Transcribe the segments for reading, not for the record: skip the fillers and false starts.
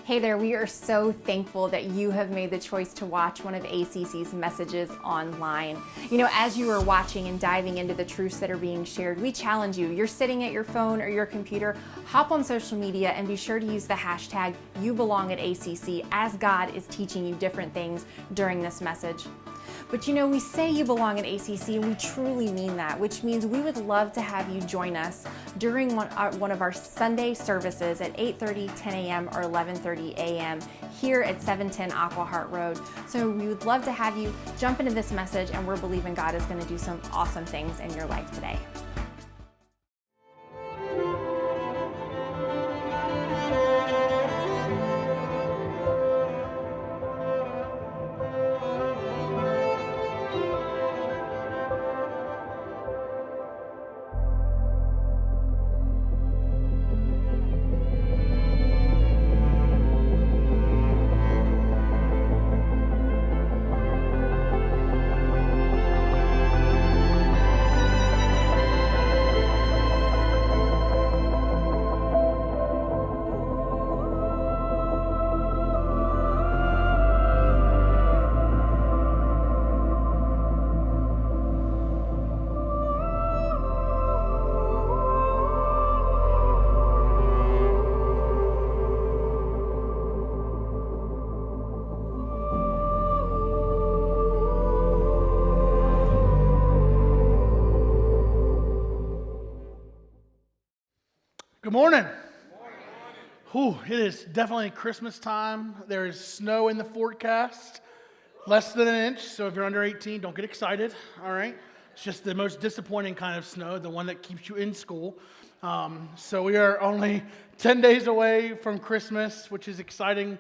Hey there, we are so thankful that you have made the choice to watch one of ACC's messages online. You know, as you are watching and diving into the truths that are being shared, we challenge you. You're sitting at your phone or your computer, hop on social media and be sure to use the hashtag YouBelongAtACC as God is teaching you different things during this message. But you know, we say you belong at ACC and we truly mean that, which means we would love to have you join us during one of our Sunday services at 8:30, 10 a.m. or 11:30 a.m. here at 710 Aquahart Road. So we would love to have you jump into this message, and we're believing God is going to do some awesome things in your life today. Good morning. Whew, it is definitely Christmas time. There is snow in the forecast, less than an inch. So if you're under 18, don't get excited. All right, it's just the most disappointing kind of snow, the one that keeps you in school. So we are only 10 days away from Christmas, which is exciting.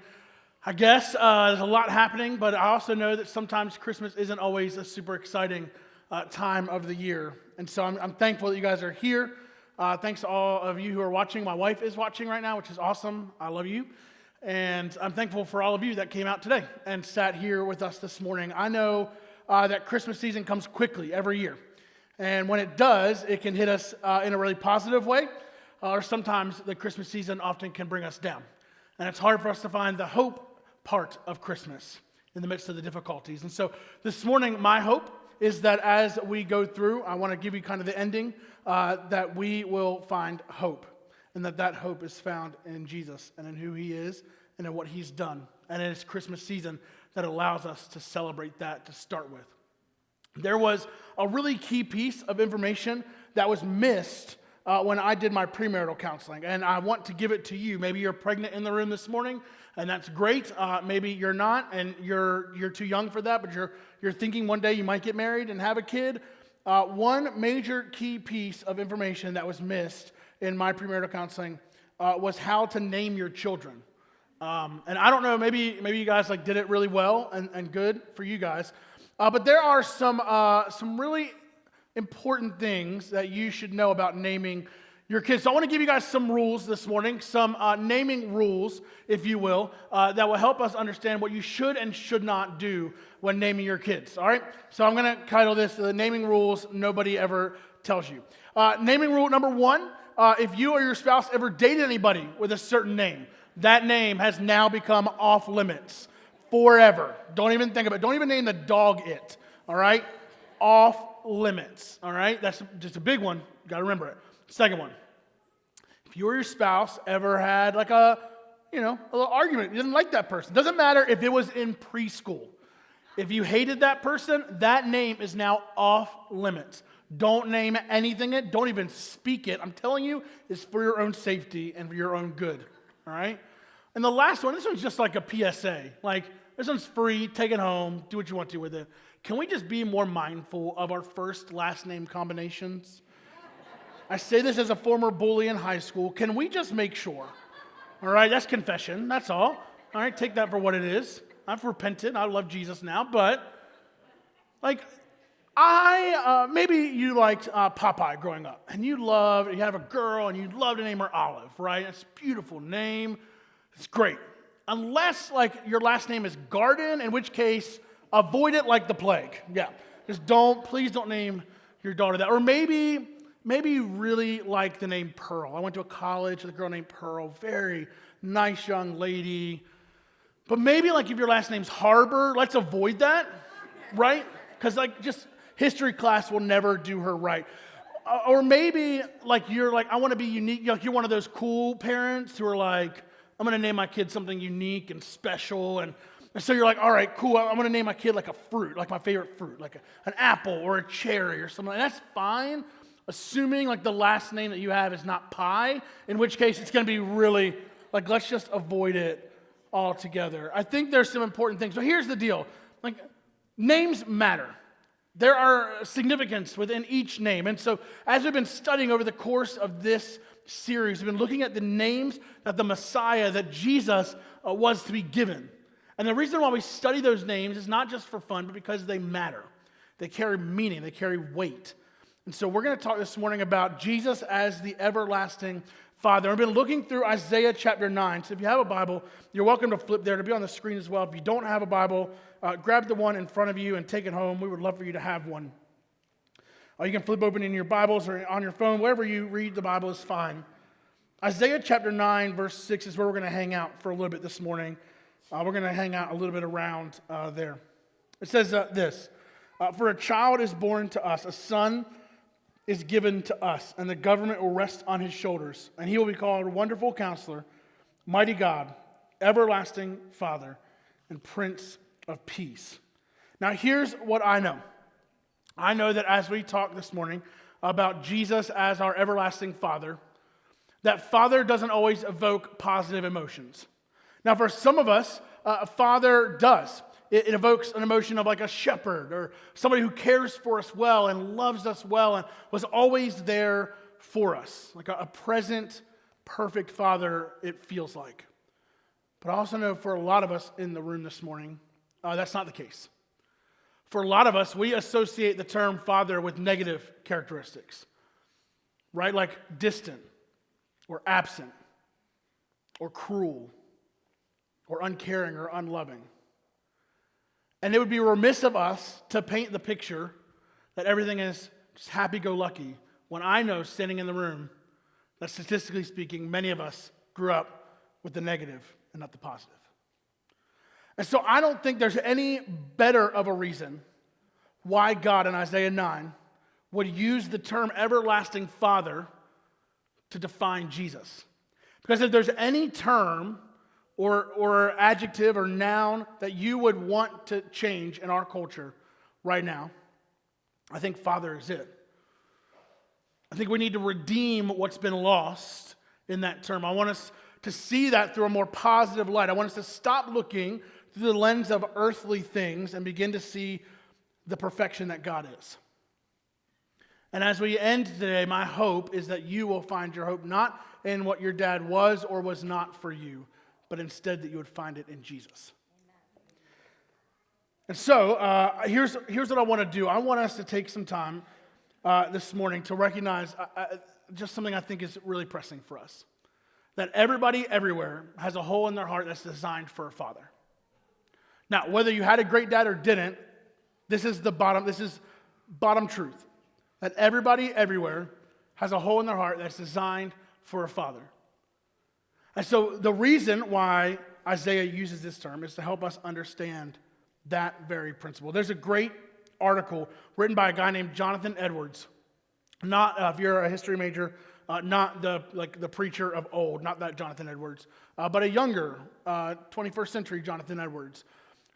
I guess there's a lot happening, but I also know that sometimes Christmas isn't always a super exciting time of the year. And so I'm thankful that you guys are here. Thanks to all of you who are watching. My wife is watching right now, which is awesome. I love you. And I'm thankful for all of you that came out today and sat here with us this morning. I know that Christmas season comes quickly every year. And when it does, it can hit us in a really positive way. Or sometimes the Christmas season often can bring us down. And it's hard for us to find the hope part of Christmas in the midst of the difficulties. And so this morning, my hope is that as we go through, I want to give you kind of the ending, that we will find hope, and that hope is found in Jesus and in who He is and in what He's done. And it's Christmas season that allows us to celebrate that to start with. There was a really key piece of information that was missed when I did my premarital counseling, and I want to give it to you. Maybe you're pregnant in the room this morning, and that's great. Maybe you're not, and you're too young for that, but you're thinking one day you might get married and have a kid. One major key piece of information that was missed in my premarital counseling was how to name your children. And I don't know, maybe you guys did it really well and good for you guys, but there are some really important things that you should know about naming your kids. So I want to give you guys some rules this morning, some naming rules, if you will, that will help us understand what you should and should not do when naming your kids, all right? So I'm going to title this, The Naming Rules Nobody Ever Tells You. Naming rule number one, if you or your spouse ever dated anybody with a certain name, that name has now become off limits forever. Don't even think about it. Don't even name the dog it, all right? Off limits, all right? That's just a big one. You got to remember it. Second one, if you or your spouse ever had a little argument, you didn't like that person, doesn't matter if it was in preschool. If you hated that person, that name is now off limits. Don't name anything it. Don't even speak it. I'm telling you, it's for your own safety and for your own good, all right? And the last one, this one's just like a PSA. This one's free. Take it home. Do what you want to with it. Can we just be more mindful of our first last name combinations? I say this as a former bully in high school. Can we just make sure? All right, that's confession. That's all. All right, take that for what it is. I've repented. I love Jesus now. But, maybe you liked Popeye growing up. And you have a girl and you love to name her Olive, right? It's a beautiful name. It's great. Unless, your last name is Garden, in which case, avoid it like the plague. Yeah. Please don't name your daughter that. Or maybe you really like the name Pearl. I went to a college with a girl named Pearl. Very, nice young lady. But maybe like if your last name's Harbor, let's avoid that, right? Because like just history class will never do her right. Or maybe like you're like, I want to be unique. Like you're one of those cool parents who are like, I'm going to name my kid something unique and special. And so you're like, all right, cool. I'm going to name my kid like a fruit, like my favorite fruit, like an apple or a cherry or something. And that's fine, assuming like the last name that you have is not Pie, in which case it's going to be really, like, let's just avoid it altogether. I think there's some important things. So here's the deal. Like, names matter. There are significance within each name. And so as we've been studying over the course of this series, we've been looking at the names that the Messiah, that Jesus was to be given. And the reason why we study those names is not just for fun, but because they matter. They carry meaning, they carry weight. And so we're going to talk this morning about Jesus as the everlasting Father. We've been looking through Isaiah chapter 9. So if you have a Bible, you're welcome to flip there. It'll be on the screen as well. If you don't have a Bible, grab the one in front of you and take it home. We would love for you to have one. You can flip open in your Bibles or on your phone. Wherever you read the Bible is fine. Isaiah chapter 9, verse 6 is where we're going to hang out for a little bit this morning. We're going to hang out a little bit around there. It says this, for a child is born to us, a son is given to us, and the government will rest on his shoulders, and he will be called Wonderful Counselor, Mighty God, Everlasting Father, and Prince of Peace. Now here's what I know. I know that as we talk this morning about Jesus as our everlasting Father, that Father doesn't always evoke positive emotions. Now for some of us, Father does. It evokes an emotion of like a shepherd or somebody who cares for us well and loves us well and was always there for us. Like a present, perfect Father, it feels like. But I also know for a lot of us in the room this morning, that's not the case. For a lot of us, we associate the term Father with negative characteristics, right? Like distant or absent or cruel or uncaring or unloving. And it would be remiss of us to paint the picture that everything is just happy-go-lucky when I know, standing in the room, that statistically speaking, many of us grew up with the negative and not the positive. And so I don't think there's any better of a reason why God in Isaiah 9 would use the term everlasting Father to define Jesus. Because if there's any term or adjective or noun that you would want to change in our culture right now, I think Father is it. I think we need to redeem what's been lost in that term. I want us to see that through a more positive light. I want us to stop looking through the lens of earthly things and begin to see the perfection that God is. And as we end today, my hope is that you will find your hope not in what your dad was or was not for you, but instead that you would find it in Jesus. Amen. And so, here's what I want to do. I want us to take some time this morning to recognize just something I think is really pressing for us. That everybody everywhere has a hole in their heart that's designed for a father. Now, whether you had a great dad or didn't, this is bottom truth. That everybody everywhere has a hole in their heart that's designed for a father. And so the reason why Isaiah uses this term is to help us understand that very principle. There's a great article written by a guy named Jonathan Edwards. Not, if you're a history major, not the preacher of old, not that Jonathan Edwards, but a younger 21st century Jonathan Edwards,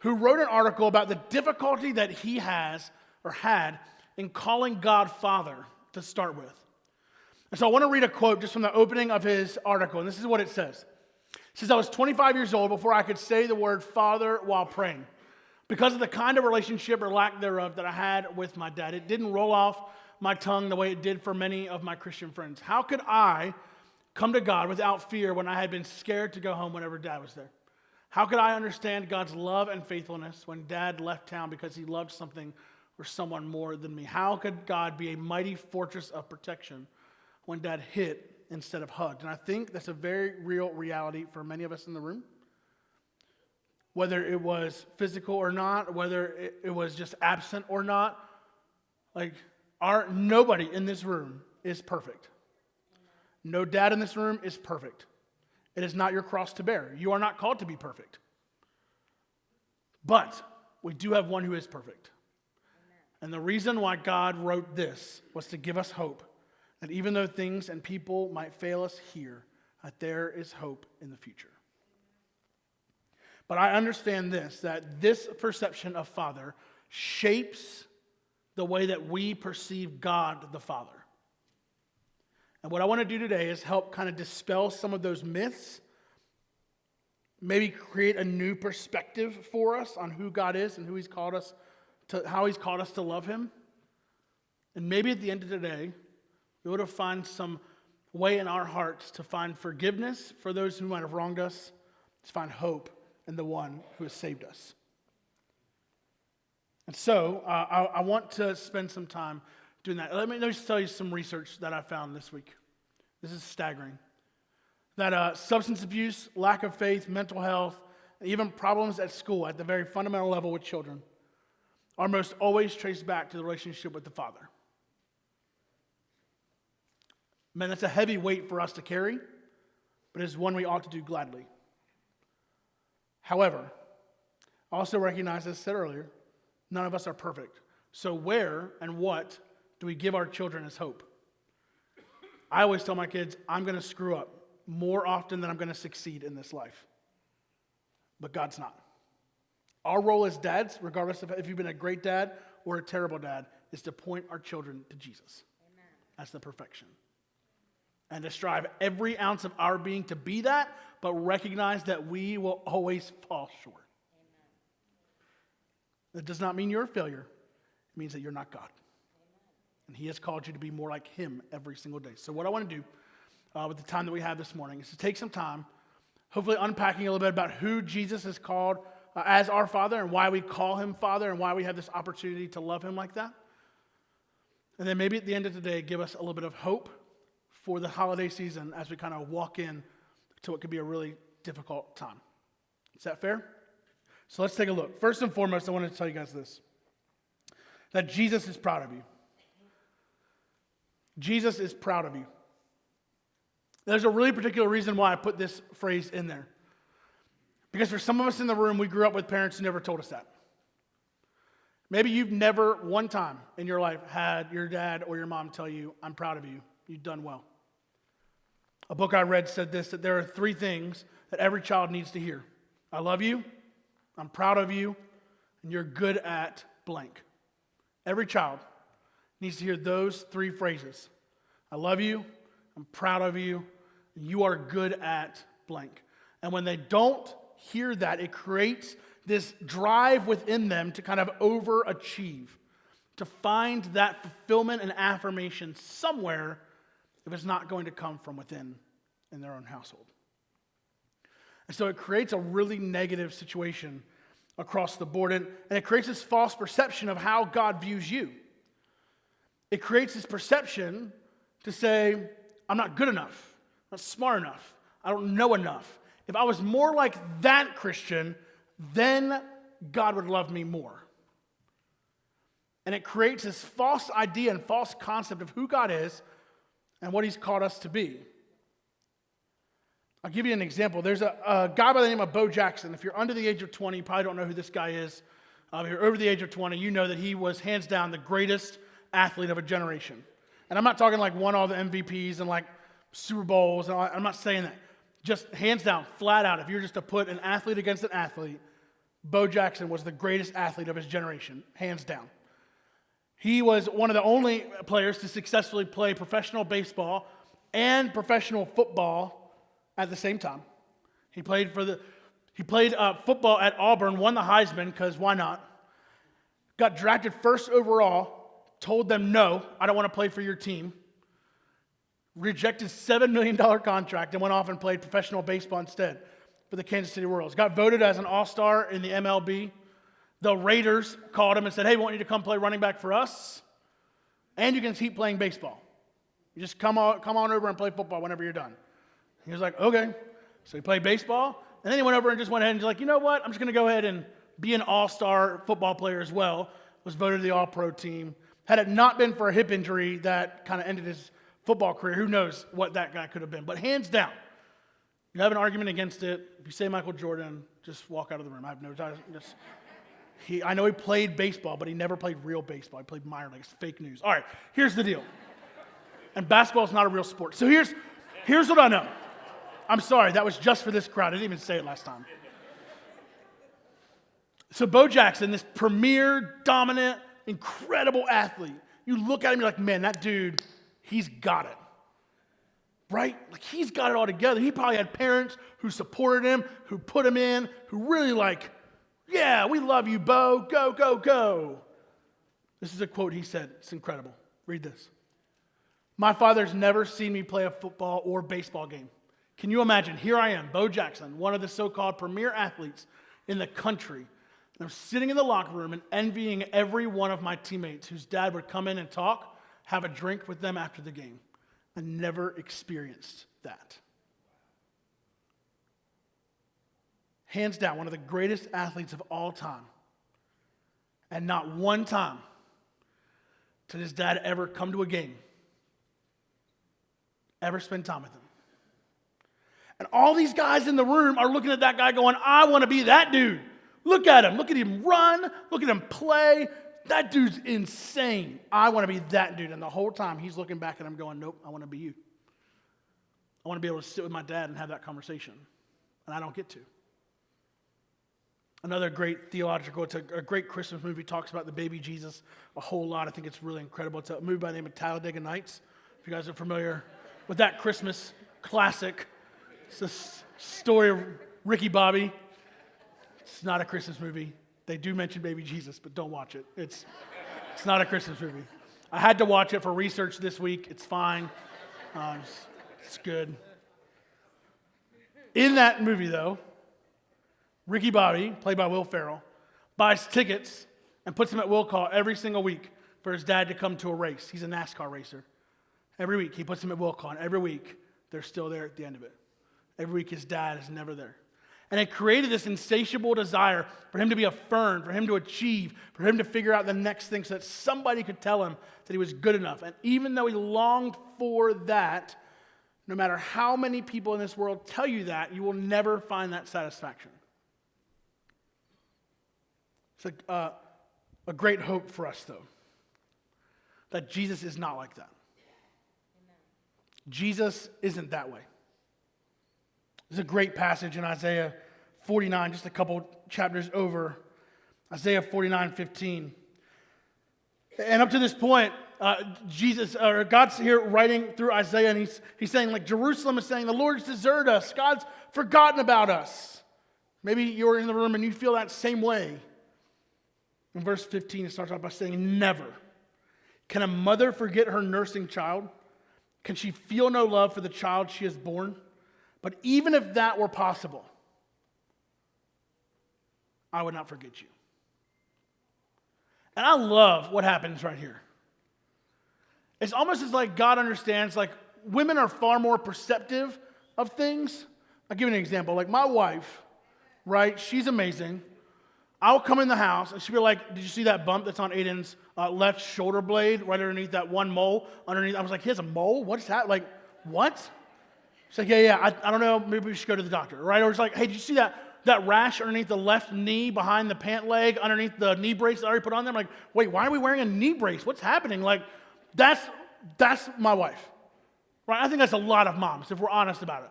who wrote an article about the difficulty that he has or had in calling God Father to start with. And so I want to read a quote just from the opening of his article, and this is what it says. It says, I was 25 years old before I could say the word Father while praying. Because of the kind of relationship or lack thereof that I had with my dad, it didn't roll off my tongue the way it did for many of my Christian friends. How could I come to God without fear when I had been scared to go home whenever dad was there? How could I understand God's love and faithfulness when dad left town because he loved something or someone more than me? How could God be a mighty fortress of protection when dad hit instead of hugged? And I think that's a very real reality for many of us in the room. Whether it was physical or not, whether it was just absent or not, nobody in this room is perfect. No dad in this room is perfect. It is not your cross to bear. You are not called to be perfect. But we do have one who is perfect. And the reason why God wrote this was to give us hope that even though things and people might fail us here, that there is hope in the future. But I understand this, that this perception of Father shapes the way that we perceive God the Father. And what I want to do today is help kind of dispel some of those myths, maybe create a new perspective for us on who God is and who He's called us to, how He's called us to love Him. And maybe at the end of the day, we would have find some way in our hearts to find forgiveness for those who might have wronged us, to find hope in the one who has saved us. And so, I want to spend some time doing that. Let me just tell you some research that I found this week. This is staggering. That substance abuse, lack of faith, mental health, and even problems at school at the very fundamental level with children are most always traced back to the relationship with the Father. Man, that's a heavy weight for us to carry, but it's one we ought to do gladly. However, I also recognize, as I said earlier, none of us are perfect. So where and what do we give our children as hope? I always tell my kids, I'm going to screw up more often than I'm going to succeed in this life. But God's not. Our role as dads, regardless of if you've been a great dad or a terrible dad, is to point our children to Jesus. Amen. That's the perfection. And to strive every ounce of our being to be that, but recognize that we will always fall short. Amen. That does not mean you're a failure. It means that you're not God. Amen. And He has called you to be more like Him every single day. So what I want to do with the time that we have this morning is to take some time, hopefully unpacking a little bit about who Jesus is called as our Father and why we call Him Father and why we have this opportunity to love Him like that. And then maybe at the end of the day, give us a little bit of hope for the holiday season as we kind of walk in to what could be a really difficult time. Is that fair? So let's take a look. First and foremost, I want to tell you guys this, that Jesus is proud of you. Jesus is proud of you. There's a really particular reason why I put this phrase in there. Because for some of us in the room, we grew up with parents who never told us that. Maybe you've never one time in your life had your dad or your mom tell you, I'm proud of you, you've done well. A book I read said this, that there are 3 things that every child needs to hear. I love you, I'm proud of you, and you're good at blank. Every child needs to hear those 3 phrases. I love you, I'm proud of you, and you are good at blank. And when they don't hear that, it creates this drive within them to kind of overachieve, to find that fulfillment and affirmation somewhere if it's not going to come from within in their own household. And so it creates a really negative situation across the board, and it creates this false perception of how God views you. It creates this perception to say, I'm not good enough, I'm not smart enough, I don't know enough. If I was more like that Christian, then God would love me more. And it creates this false idea and false concept of who God is and what He's called us to be. I'll give you an example. There's a guy by the name of Bo Jackson. If you're under the age of 20, you probably don't know who this guy is. If you're over the age of 20, you know that he was hands down the greatest athlete of a generation. And I'm not talking like won all the MVPs and like Super Bowls. And I'm not saying that. Just hands down, flat out, if you're just to put an athlete against an athlete, Bo Jackson was the greatest athlete of his generation, hands down. He was one of the only players to successfully play professional baseball and professional football at the same time. He played football at Auburn, won the Heisman, because why not? Got drafted first overall, told them, no, I don't want to play for your team. Rejected $7 million contract and went off and played professional baseball instead for the Kansas City Royals. Got voted as an all-star in the MLB. The Raiders called him and said, hey, we want you to come play running back for us, and you can keep playing baseball. You just come on over and play football whenever you're done. He was like, okay. So he played baseball, and then he went over and just went ahead and was like, you know what? I'm just going to go ahead and be an all-star football player as well. Was voted to the all-pro team. Had it not been for a hip injury that kind of ended his football career, who knows what that guy could have been. But hands down, You have an argument against it. If you say Michael Jordan, just walk out of the room. I have no time. I know he played baseball, but he never played real baseball. He played minor league. It's fake news. All right, here's the deal. And basketball is not a real sport. So here's what I know. I'm sorry, that was just for this crowd. I didn't even say it last time. So Bo Jackson, this premier, dominant, incredible athlete. You look at him, you're like, man, that dude, he's got it. Right? Like, he's got it all together. He probably had parents who supported him, who put him in, who really like, yeah, we love you, Bo. Go, go, go. This is a quote he said. It's incredible. Read this. My father's never seen me play a football or baseball game. Can you imagine? Here I am, Bo Jackson, one of the so-called premier athletes in the country. And I'm sitting in the locker room and envying every one of my teammates whose dad would come in and talk, have a drink with them after the game. I never experienced that. Hands down, one of the greatest athletes of all time. And not one time did his dad ever come to a game, ever spend time with him. And all these guys in the room are looking at that guy going, I want to be that dude. Look at him. Look at him run. Look at him play. That dude's insane. I want to be that dude. And the whole time he's looking back at him going, nope, I want to be you. I want to be able to sit with my dad and have that conversation. And I don't get to. Another great theological, it's a great Christmas movie, talks about the baby Jesus a whole lot. I think it's really incredible. It's a movie by the name of Talladega Nights. If you guys are familiar with that Christmas classic. It's the story of Ricky Bobby. It's not a Christmas movie. They do mention baby Jesus, but don't watch it. It's not a Christmas movie. I had to watch it for research this week. It's fine. It's good. In that movie, though, Ricky Bobby, played by Will Ferrell, buys tickets and puts them at will call every single week for his dad to come to a race. He's a NASCAR racer. Every week, he puts them at will call, and every week, they're still there at the end of it. Every week, his dad is never there. And it created this insatiable desire for him to be affirmed, for him to achieve, for him to figure out the next thing so that somebody could tell him that he was good enough. And even though he longed for that, no matter how many people in this world tell you that, you will never find that satisfaction. It's a great hope for us, though, that Jesus is not like that. Amen. Jesus isn't that way. There's a great passage in Isaiah 49, just a couple chapters over, Isaiah 49:15. And up to this point, God's here writing through Isaiah, and he's saying, like, Jerusalem is saying, the Lord's deserted us. God's forgotten about us. Maybe you're in the room and you feel that same way. In verse 15, it starts off by saying, never can a mother forget her nursing child. Can she feel no love for the child she has born? But even if that were possible, I would not forget you. And I love what happens right here. It's almost as like God understands, like, women are far more perceptive of things. I'll give you an example. Like, my wife, right, she's amazing. I'll come in the house and she'll be like, did you see that bump that's on Aiden's left shoulder blade right underneath that one mole underneath? I was like, he has a mole? What's that? Like, what? She's like, yeah, I don't know, maybe we should go to the doctor, right? Or it's like, hey, did you see that rash underneath the left knee behind the pant leg, underneath the knee brace that I already put on there? I'm like, wait, why are we wearing a knee brace? What's happening? Like, that's my wife, right? I think that's a lot of moms, if we're honest about it.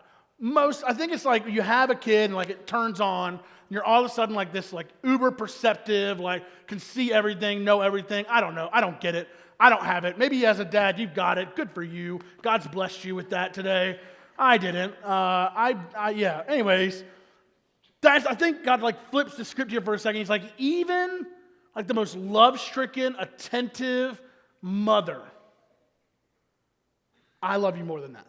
I think it's like you have a kid and like it turns on, and you're all of a sudden like this, like uber perceptive, like can see everything, know everything. I don't know. I don't get it. I don't have it. Maybe as a dad, you've got it. Good for you. God's blessed you with that today. I didn't. Yeah. Anyways, I think God like flips the script here for a second. He's like, even like the most love-stricken, attentive mother, I love you more than that.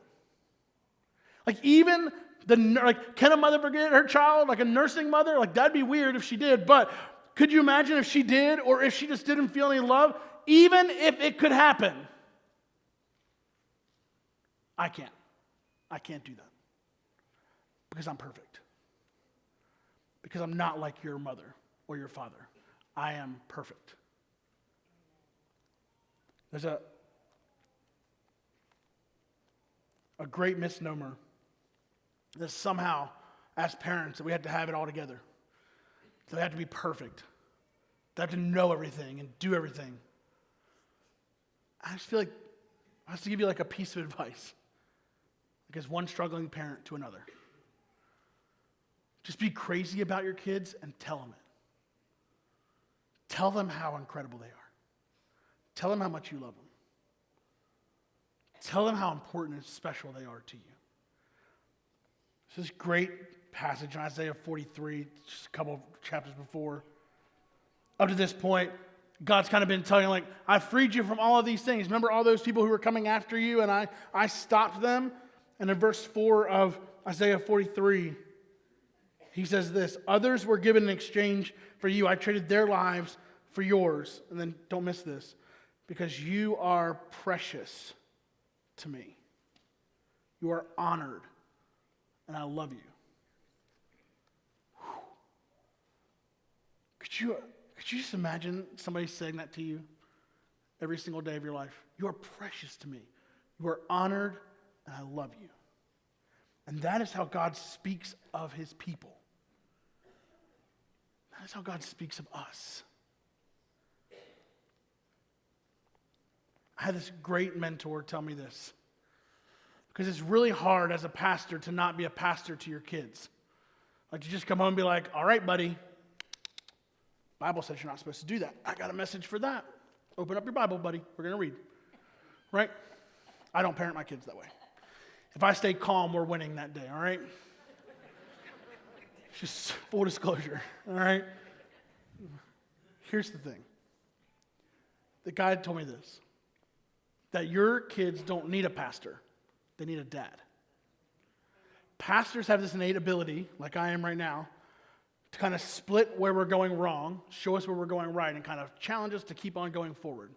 Like, even can a mother forget her child? Like a nursing mother? Like, that'd be weird if she did. But could you imagine if she did, or if she just didn't feel any love? Even if it could happen, I can't. I can't do that. Because I'm perfect. Because I'm not like your mother or your father. I am perfect. There's a great misnomer that somehow, as parents, that we had to have it all together. That we had to be perfect. That we have to know everything and do everything. I just feel like I have to give you like a piece of advice. Like as one struggling parent to another. Just be crazy about your kids and tell them it. Tell them how incredible they are. Tell them how much you love them. Tell them how important and special they are to you. This great passage in Isaiah 43, just a couple of chapters before. Up to this point, God's kind of been telling you, like, I freed you from all of these things. Remember all those people who were coming after you, and I stopped them? And in verse 4 of Isaiah 43, he says this, others were given in exchange for you. I traded their lives for yours. And then don't miss this, because you are precious to me. You are honored, and I love you. Whew. Could you just imagine somebody saying that to you every single day of your life? You are precious to me. You are honored, and I love you. And that is how God speaks of his people. That is how God speaks of us. I had this great mentor tell me this. Because it's really hard as a pastor to not be a pastor to your kids. Like to just come home and be like, all right, buddy. Bible says you're not supposed to do that. I got a message for that. Open up your Bible, buddy. We're going to read. Right? I don't parent my kids that way. If I stay calm, we're winning that day, all right? Just full disclosure, all right? Here's the thing. The guy told me this, that your kids don't need a pastor. They need a dad. Pastors have this innate ability, like I am right now, to kind of split where we're going wrong, show us where we're going right, and kind of challenge us to keep on going forward.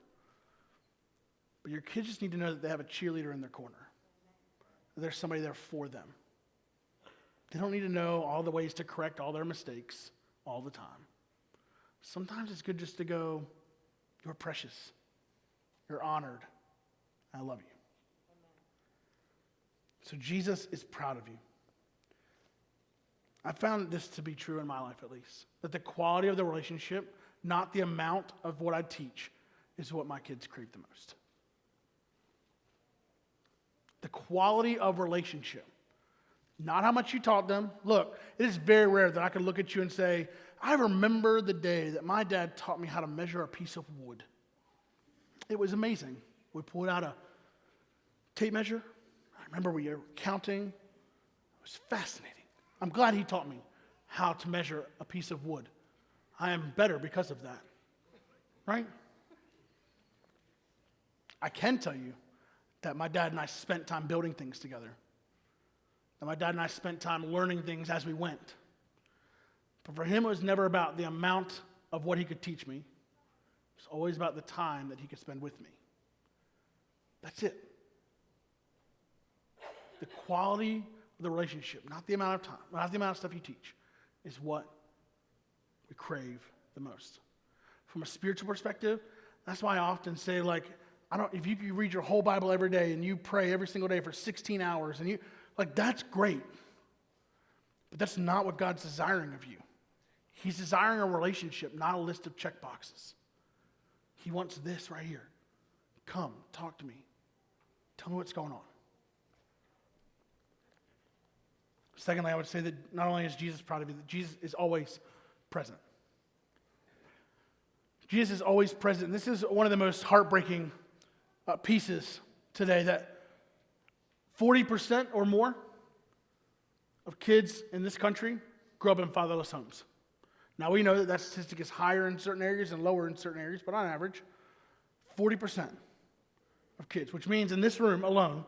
But your kids just need to know that they have a cheerleader in their corner. That there's somebody there for them. They don't need to know all the ways to correct all their mistakes all the time. Sometimes it's good just to go, you're precious. You're honored. I love you. So Jesus is proud of you. I found this to be true in my life at least. That the quality of the relationship, not the amount of what I teach, is what my kids crave the most. The quality of relationship. Not how much you taught them. Look, it is very rare that I can look at you and say, I remember the day that my dad taught me how to measure a piece of wood. It was amazing. We pulled out a tape measure. I remember we were counting. It was fascinating. I'm glad he taught me how to measure a piece of wood. I am better because of that. Right? I can tell you that my dad and I spent time building things together. That my dad and I spent time learning things as we went. But for him, it was never about the amount of what he could teach me. It was always about the time that he could spend with me. That's it. The quality of the relationship, not the amount of time, not the amount of stuff you teach, is what we crave the most. From a spiritual perspective, that's why I often say, like, if you read your whole Bible every day and you pray every single day for 16 hours, and that's great. But that's not what God's desiring of you. He's desiring a relationship, not a list of check boxes. He wants this right here. Come, talk to me. Tell me what's going on. Secondly, I would say that not only is Jesus proud of you, that Jesus is always present. Jesus is always present. This is one of the most heartbreaking pieces today, that 40% or more of kids in this country grow up in fatherless homes. Now, we know that statistic is higher in certain areas and lower in certain areas, but on average, 40% of kids, which means in this room alone,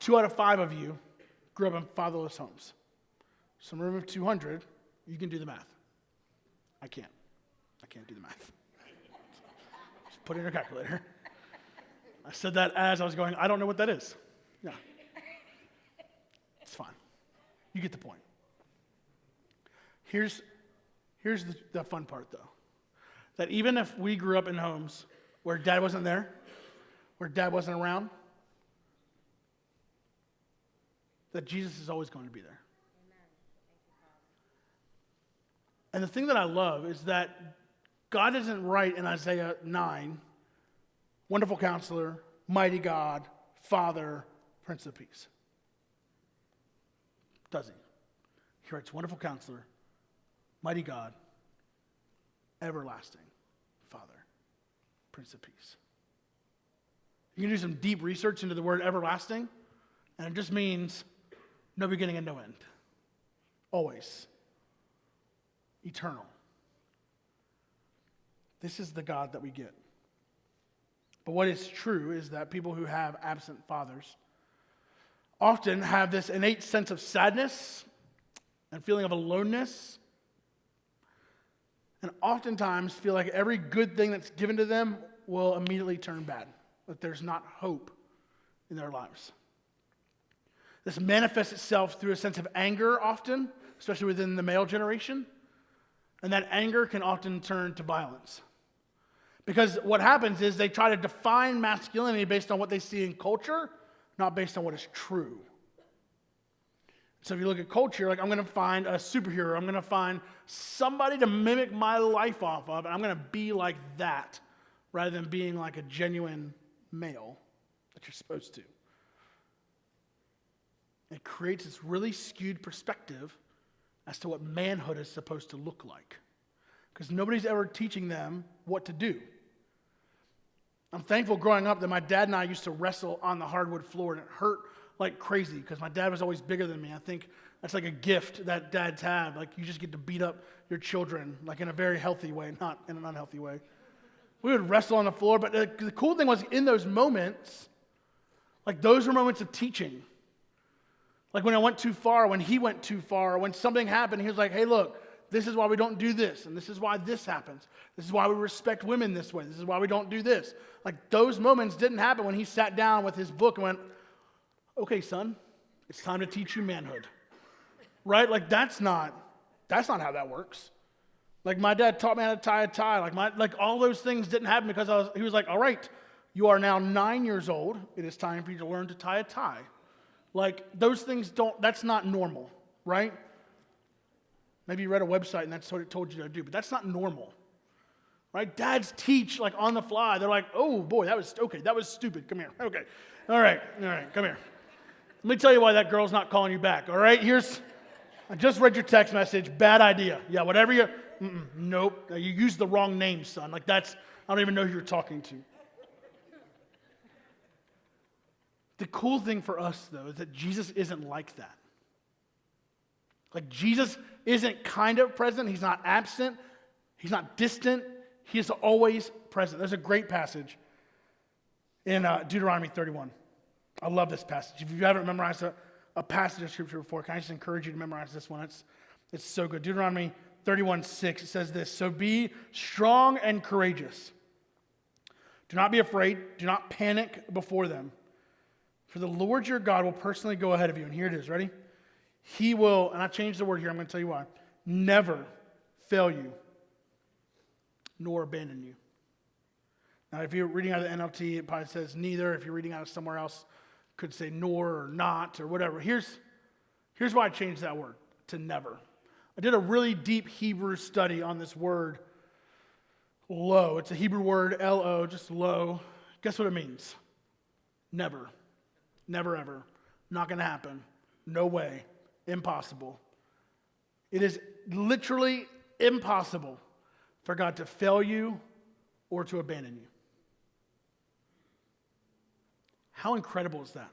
2 out of 5 of you grew up in fatherless homes. So in a room of 200, you can do the math. I can't do the math. Just put it in your calculator. I said that as I was going, I don't know what that is. Yeah. It's fine. You get the point. Here's the fun part, though. That even if we grew up in homes where dad wasn't there, where dad wasn't around, that Jesus is always going to be there. And the thing that I love is that God isn't right in Isaiah 9, wonderful counselor, mighty God, Father, Prince of Peace. Does he? He writes wonderful counselor, mighty God, everlasting Father, Prince of Peace. You can do some deep research into the word everlasting, and it just means no beginning and no end. Always. Eternal. This is the God that we get. But what is true is that people who have absent fathers often have this innate sense of sadness and feeling of aloneness, and oftentimes feel like every good thing that's given to them will immediately turn bad, that there's not hope in their lives. This manifests itself through a sense of anger often, especially within the male generation, and that anger can often turn to violence. Because what happens is they try to define masculinity based on what they see in culture, not based on what is true. So if you look at culture, like I'm going to find a superhero, I'm going to find somebody to mimic my life off of, and I'm going to be like that, rather than being like a genuine male that you're supposed to. It creates this really skewed perspective as to what manhood is supposed to look like. Because nobody's ever teaching them what to do. I'm thankful growing up that my dad and I used to wrestle on the hardwood floor, and it hurt like crazy because my dad was always bigger than me. I think that's like a gift that dads have. Like you just get to beat up your children like in a very healthy way, not in an unhealthy way. We would wrestle on the floor, but the cool thing was in those moments, like those were moments of teaching. Like when I went too far, when he went too far, when something happened, he was like, hey, look, this is why we don't do this, and this is why this happens. This is why we respect women this way. This is why we don't do this. Like those moments didn't happen when he sat down with his book and went, okay, son, it's time to teach you manhood. Right? Like that's not how that works. Like my dad taught me how to tie a tie. Like all those things didn't happen because he was like, all right, you are now 9 years old. It is time for you to learn to tie a tie. Like those things that's not normal, right? Maybe you read a website and that's what it told you to do, but that's not normal, right? Dads teach like on the fly. They're like, oh boy, that was stupid. Come here. Okay. All right, come here. Let me tell you why that girl's not calling you back, all right? I just read your text message. Bad idea. Yeah, whatever nope. You used the wrong name, son. Like I don't even know who you're talking to. The cool thing for us, though, is that Jesus isn't like that. Like Jesus isn't kind of present. He's not absent. He's not distant. He is always present. There's a great passage in Deuteronomy 31. I love this passage. If you haven't memorized a passage of Scripture before, can I just encourage you to memorize this one? It's so good. Deuteronomy 31:6, it says this, so be strong and courageous. Do not be afraid. Do not panic before them. For the Lord your God will personally go ahead of you. And here it is, ready? He will, and I changed the word here, I'm going to tell you why, never fail you, nor abandon you. Now, if you're reading out of the NLT, it probably says neither. If you're reading out of somewhere else, it could say nor or not or whatever. Here's why I changed that word to never. I did a really deep Hebrew study on this word, lo. It's a Hebrew word, L-O, just lo. Guess what it means? Never. Never ever. Not going to happen. No way. Impossible. It is literally impossible for God to fail you or to abandon you. How incredible is that?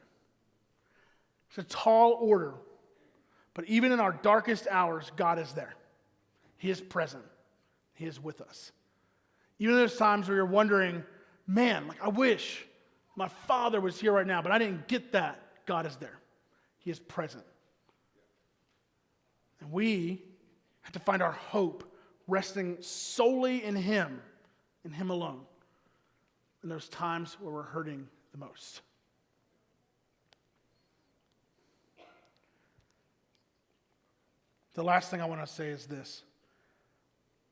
It's a tall order. But even in our darkest hours, God is there. He is present. He is with us. Even those times where you're wondering, man, like I wish my father was here right now, but I didn't get that. God is there. He is present. And we have to find our hope resting solely in Him alone, in those times where we're hurting the most. The last thing I want to say is this,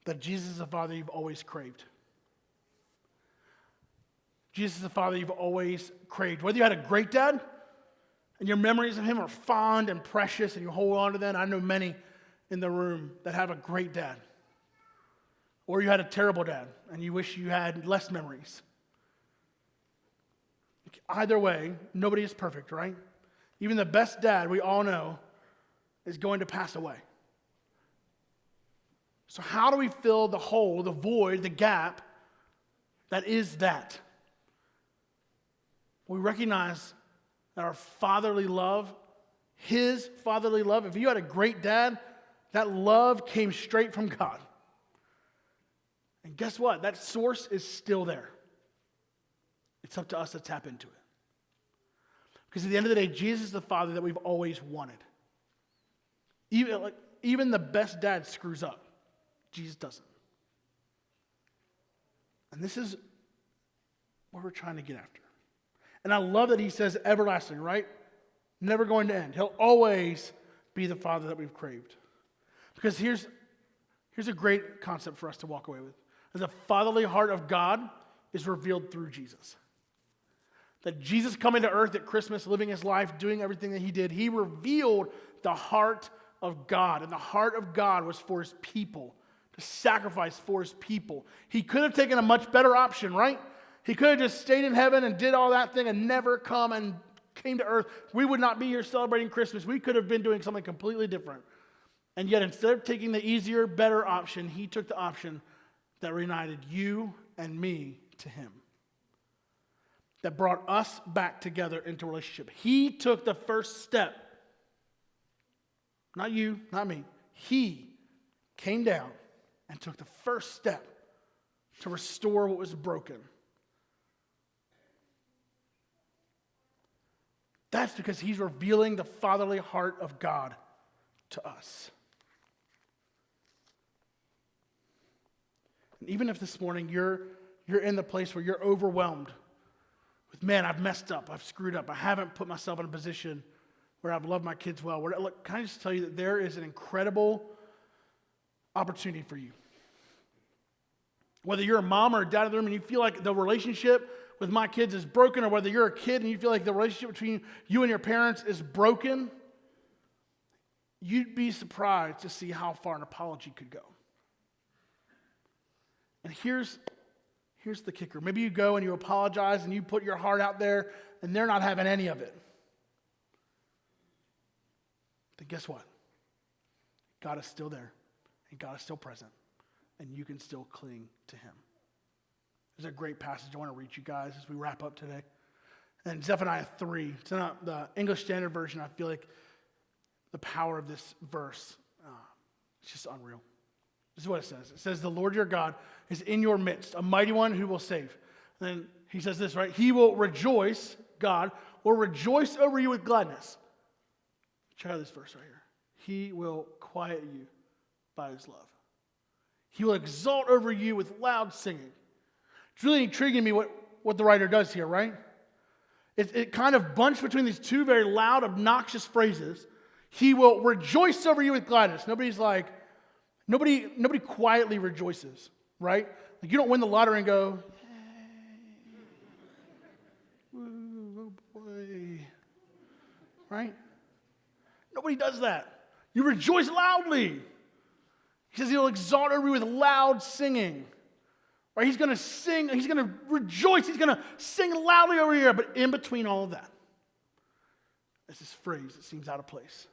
that Jesus is the Father you've always craved. Jesus is the Father you've always craved. Whether you had a great dad And your memories of him are fond and precious, and you hold on to them. I know many in the room that have a great dad. Or you had a terrible dad, and you wish you had less memories. Either way, nobody is perfect, right? Even the best dad we all know is going to pass away. So how do we fill the hole, the void, the gap that is that? We recognize that our fatherly love, his fatherly love, if you had a great dad, that love came straight from God. And guess what? That source is still there. It's up to us to tap into it. Because at the end of the day, Jesus is the father that we've always wanted. Even the best dad screws up. Jesus doesn't. And this is what we're trying to get after. And I love that he says everlasting, right? Never going to end. He'll always be the father that we've craved. Because here's a great concept for us to walk away with. The fatherly heart of God is revealed through Jesus. That Jesus coming to earth at Christmas, living his life, doing everything that he did, he revealed the heart of God. And the heart of God was for his people, to sacrifice for his people. He could have taken a much better option, right? He could have just stayed in heaven and did all that thing and never come and came to earth. We would not be here celebrating Christmas. We could have been doing something completely different. And yet instead of taking the easier, better option, he took the option that reunited you and me to him. That brought us back together into relationship. He took the first step. Not you, not me. He came down and took the first step to restore what was broken. That's because he's revealing the fatherly heart of God to us. And even if this morning you're in the place where you're overwhelmed with, man, I've messed up, I've screwed up, I haven't put myself in a position where I've loved my kids well. Look, can I just tell you that there is an incredible opportunity for you. Whether you're a mom or a dad in the room and you feel like the relationship with my kids is broken, or whether you're a kid and you feel like the relationship between you and your parents is broken, you'd be surprised to see how far an apology could go. And here's the kicker. Maybe you go and you apologize and you put your heart out there and they're not having any of it. Then guess what? God is still there and God is still present and you can still cling to him. There's a great passage I want to read you guys as we wrap up today. And Zephaniah 3. It's in the English Standard Version. I feel like the power of this verse, it's just unreal. This is what it says. It says, the Lord your God is in your midst, a mighty one who will save. And then he says this, right? He will rejoice, God will rejoice over you with gladness. Check out this verse right here. He will quiet you by his love. He will exalt over you with loud singing. It's really intriguing me what the writer does here, right? It kind of bunched between these two very loud, obnoxious phrases. He will rejoice over you with gladness. Nobody quietly rejoices, right? Like you don't win the lottery and go, hey, oh boy, right? Nobody does that. You rejoice loudly. He says he'll exalt over you with loud singing. Right? He's going to sing, he's going to rejoice, he's going to sing loudly over here. But in between all of that, there's this phrase that seems out of place.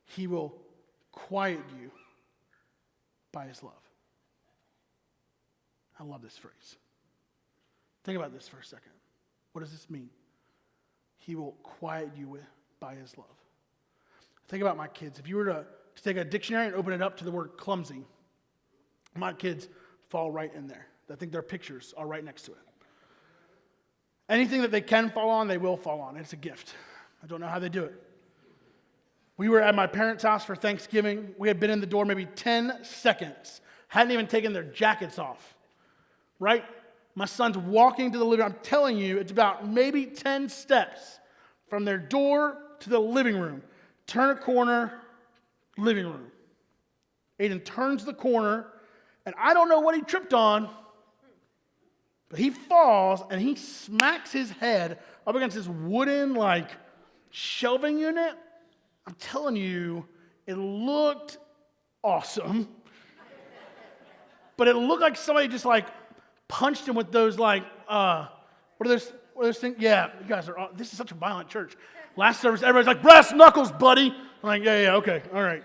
He will quiet you by his love. I love this phrase. Think about this for a second. What does this mean? He will quiet you by his love. Think about my kids. If you were to take a dictionary and open it up to the word clumsy, my kids fall right in there. I think their pictures are right next to it. Anything that they can fall on, they will fall on. It's a gift. I don't know how they do it. We were at my parents' house for Thanksgiving. We had been in the door maybe 10 seconds. Hadn't even taken their jackets off. Right? My son's walking to the living room. I'm telling you, it's about maybe 10 steps from their door to the living room. Turn a corner, living room. Aiden turns the corner, and I don't know what he tripped on, but he falls and he smacks his head up against this wooden, shelving unit, I'm telling you, it looked awesome. But it looked like somebody just like punched him with those like, what are those things? Yeah, you guys are, this is such a violent church. Last service, everybody's like, brass knuckles, buddy. I'm like, yeah, okay, all right.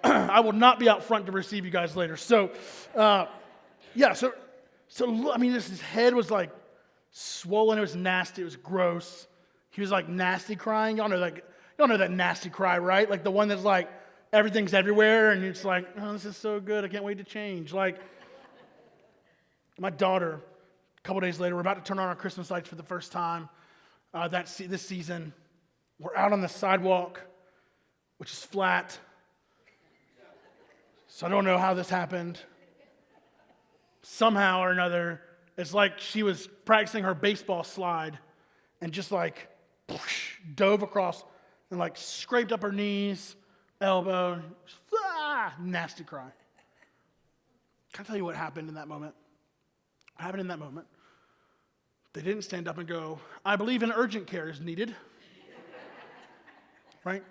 I will not be out front to receive you guys later. So, so I mean, his head was like swollen. It was nasty. It was gross. He was like nasty crying. Y'all know that nasty cry, right? Like the one that's like everything's everywhere, and it's like, oh, this is so good. I can't wait to change. Like my daughter, a couple days later, we're about to turn on our Christmas lights for the first time this season. We're out on the sidewalk, which is flat. So I don't know how this happened. Somehow or another, it's like she was practicing her baseball slide and just like dove across and like scraped up her knees, elbow, nasty cry. Can I tell you what happened in that moment? What happened in that moment? They didn't stand up and go, I believe an urgent care is needed. Right?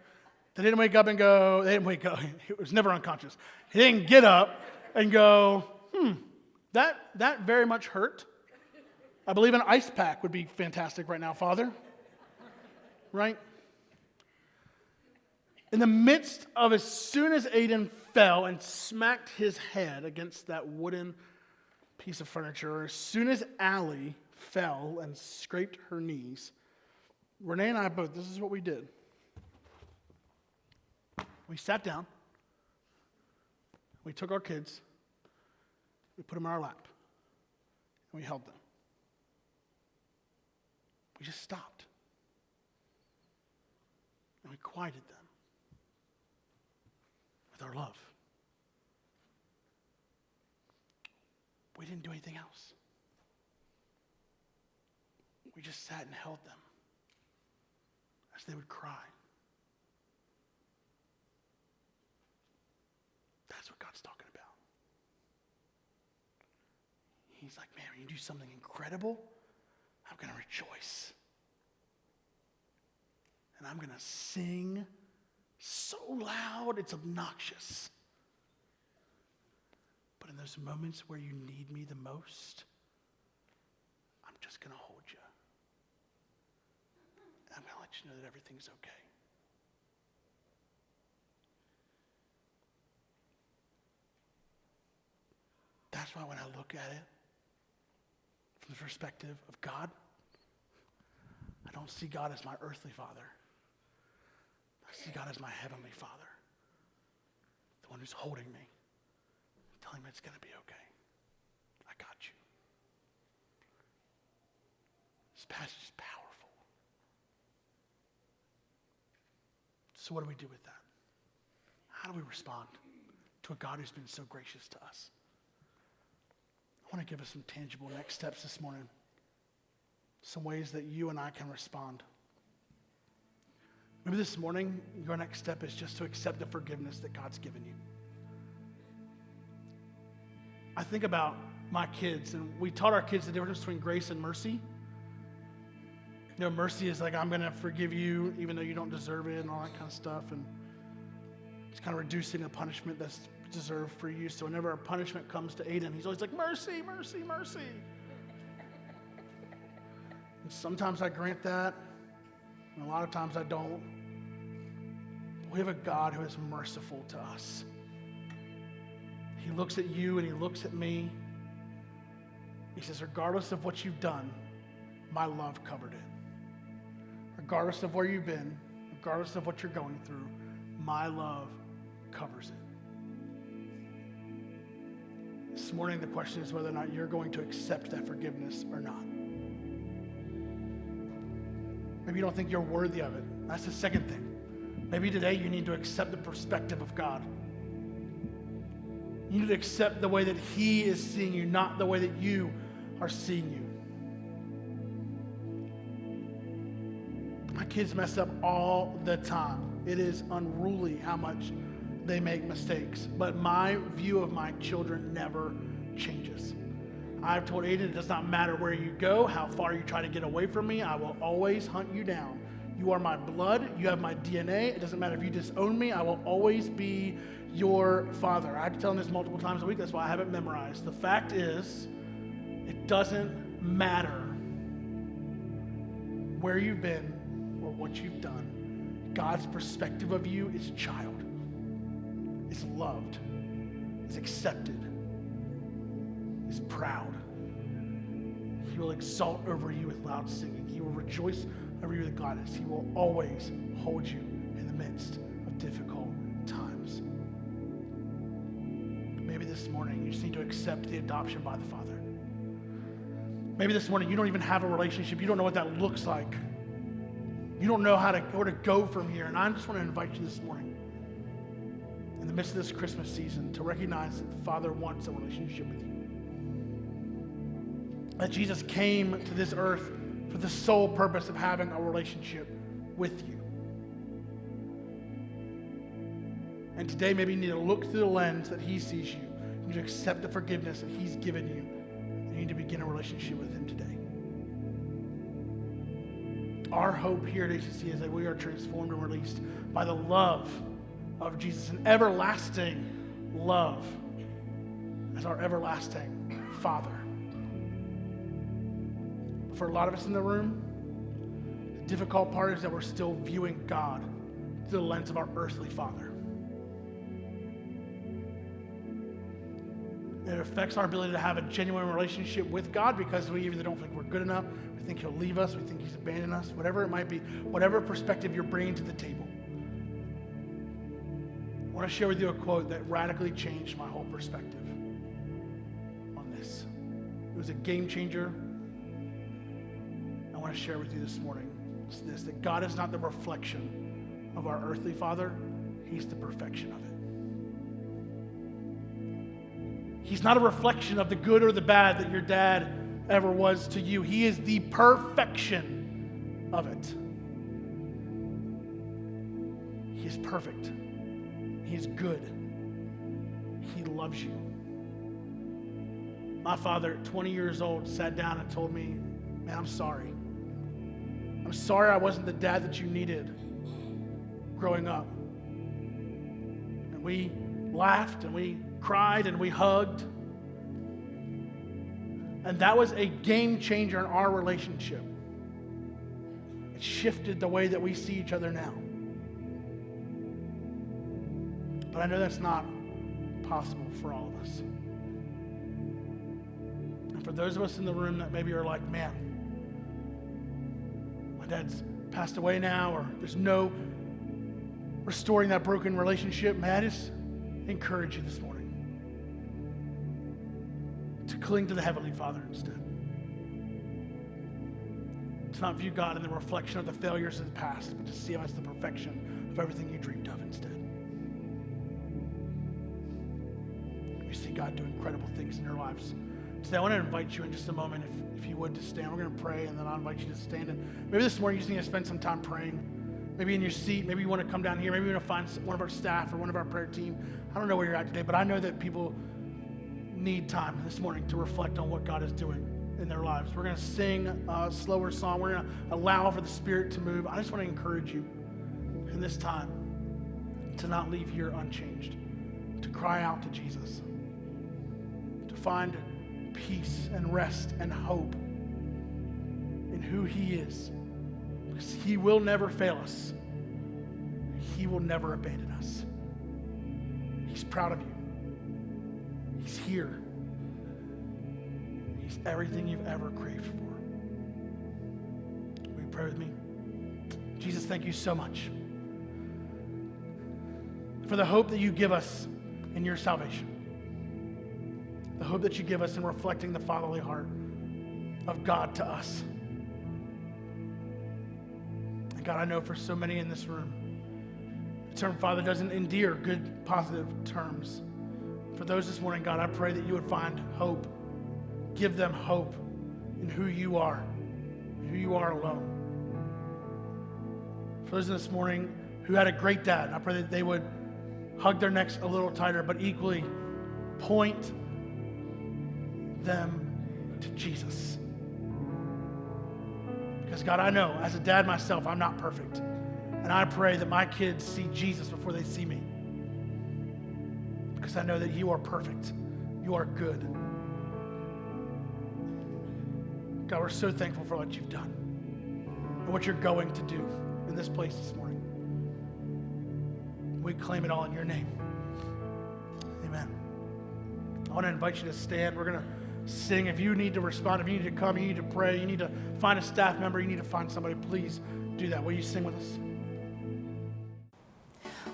They didn't wake up and go, he was never unconscious. He didn't get up and go, that very much hurt. I believe an ice pack would be fantastic right now, Father. Right? In the midst of, as soon as Aiden fell and smacked his head against that wooden piece of furniture, as soon as Allie fell and scraped her knees, Renee and I both, this is what we did. We sat down, we took our kids, we put them in our lap, and we held them. We just stopped. And we quieted them with our love. We didn't do anything else. We just sat and held them as they would cry. That's what God's talking about. He's like, man, when you do something incredible, I'm going to rejoice. And I'm going to sing so loud, it's obnoxious. But in those moments where you need me the most, I'm just going to hold you. And I'm going to let you know that everything's okay. That's why when I look at it from the perspective of God, I don't see God as my earthly father. I see God as my heavenly Father, the one who's holding me, telling me it's going to be okay. I got you. This passage is powerful. So what do we do with that? How do we respond to a God who's been so gracious to us? I want to give us some tangible next steps this morning, some ways that you and I can respond. Maybe this morning, your next step is just to accept the forgiveness that God's given you. I think about my kids, and we taught our kids the difference between grace and mercy. You know, mercy is like, I'm going to forgive you even though you don't deserve it and all that kind of stuff. And it's kind of reducing the punishment that's deserved for you. So whenever a punishment comes to Aiden, he's always like, mercy, mercy, mercy. And sometimes I grant that, and a lot of times I don't. We have a God who is merciful to us. He looks at you and he looks at me. He says, regardless of what you've done, my love covered it. Regardless of where you've been, regardless of what you're going through, my love covers it. This morning, the question is whether or not you're going to accept that forgiveness or not. Maybe you don't think you're worthy of it. That's the second thing. Maybe today you need to accept the perspective of God. You need to accept the way that He is seeing you, not the way that you are seeing you. My kids mess up all the time. It is unruly how much they make mistakes. But my view of my children never changes. I've told Aiden, it does not matter where you go, how far you try to get away from me, I will always hunt you down You are my blood. You have my DNA. It doesn't matter if you disown me. I will always be your father. I have to tell him this multiple times a week. That's why I have it memorized. The fact is, it doesn't matter where you've been or what you've done. God's perspective of you is child, is loved, is accepted, is proud. He will exalt over you with loud singing. He will rejoice over you with gladness. He will always hold you in the midst of difficult times. Maybe this morning you just need to accept the adoption by the Father. Maybe this morning you don't even have a relationship. You don't know what that looks like. You don't know where to go from here. And I just want to invite you this morning, in the midst of this Christmas season, to recognize that the Father wants a relationship with you. That Jesus came to this earth for the sole purpose of having a relationship with you. And today maybe you need to look through the lens that he sees you. You need to accept the forgiveness that he's given you. And you need to begin a relationship with him today. Our hope here at ACC is that we are transformed and released by the love of Jesus, an everlasting love as our everlasting Father. For a lot of us in the room, the difficult part is that we're still viewing God through the lens of our earthly father. It affects our ability to have a genuine relationship with God because we either don't think we're good enough, we think he'll leave us, we think he's abandoned us, whatever it might be, whatever perspective you're bringing to the table. I want to share with you a quote that radically changed my whole perspective on this. It was a game changer. I want to share with you this morning. It's this, that God is not the reflection of our earthly father, he's the perfection of it. He's not a reflection of the good or the bad that your dad ever was to you. He is the perfection of it. He is perfect. He is good. He loves you. My father, at 20 years old, sat down and told me, man, I'm sorry. I'm sorry I wasn't the dad that you needed growing up. And we laughed and we cried and we hugged. And that was a game changer in our relationship. It shifted the way that we see each other now. But I know that's not possible for all of us. And for those of us in the room that maybe are like, man, my dad's passed away now, or there's no restoring that broken relationship, man, I just encourage you this morning to cling to the Heavenly Father instead. To not view God in the reflection of the failures of the past, but to see him as the perfection of everything you dreamed of instead. We see God do incredible things in your lives. Today, I want to invite you in just a moment, if you would, to stand. We're going to pray, and then I'll invite you to stand. And maybe this morning you just need to spend some time praying. Maybe in your seat. Maybe you want to come down here. Maybe you want to find one of our staff or one of our prayer team. I don't know where you're at today, but I know that people need time this morning to reflect on what God is doing in their lives. We're going to sing a slower song. We're going to allow for the Spirit to move. I just want to encourage you in this time to not leave here unchanged, to cry out to Jesus, to find peace and rest and hope in who he is, because he will never fail us. He will never abandon us. He's proud of you. He's here. He's everything you've ever craved for. Will you pray with me? Jesus, thank you so much for the hope that you give us in your salvation. The hope that you give us in reflecting the fatherly heart of God to us. And God, I know for so many in this room, the term Father doesn't endear good, positive terms. For those this morning, God, I pray that you would find hope. Give them hope in who you are, and who you are alone. For those this morning who had a great dad, I pray that they would hug their necks a little tighter, but equally point them to Jesus. Because God, I know as a dad myself, I'm not perfect. And I pray that my kids see Jesus before they see me. Because I know that you are perfect. You are good. God, we're so thankful for what you've done and what you're going to do in this place this morning. We claim it all in your name. Amen. I want to invite you to stand. We're going to sing. If you need to respond, if you need to come, you need to pray, you need to find a staff member, you need to find somebody, please do that. Will you sing with us?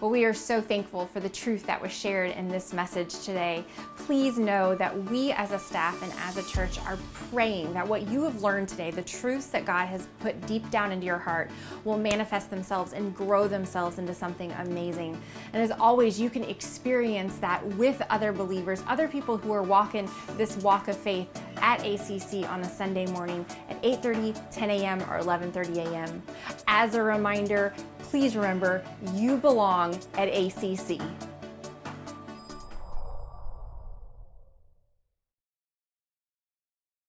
Well, we are so thankful for the truth that was shared in this message today. Please know that we as a staff and as a church are praying that what you have learned today, the truths that God has put deep down into your heart, will manifest themselves and grow themselves into something amazing. And as always, you can experience that with other believers, other people who are walking this walk of faith at ACC on a Sunday morning at 8:30, 10 a.m., or 11:30 a.m. As a reminder, please remember, you belong at ACC.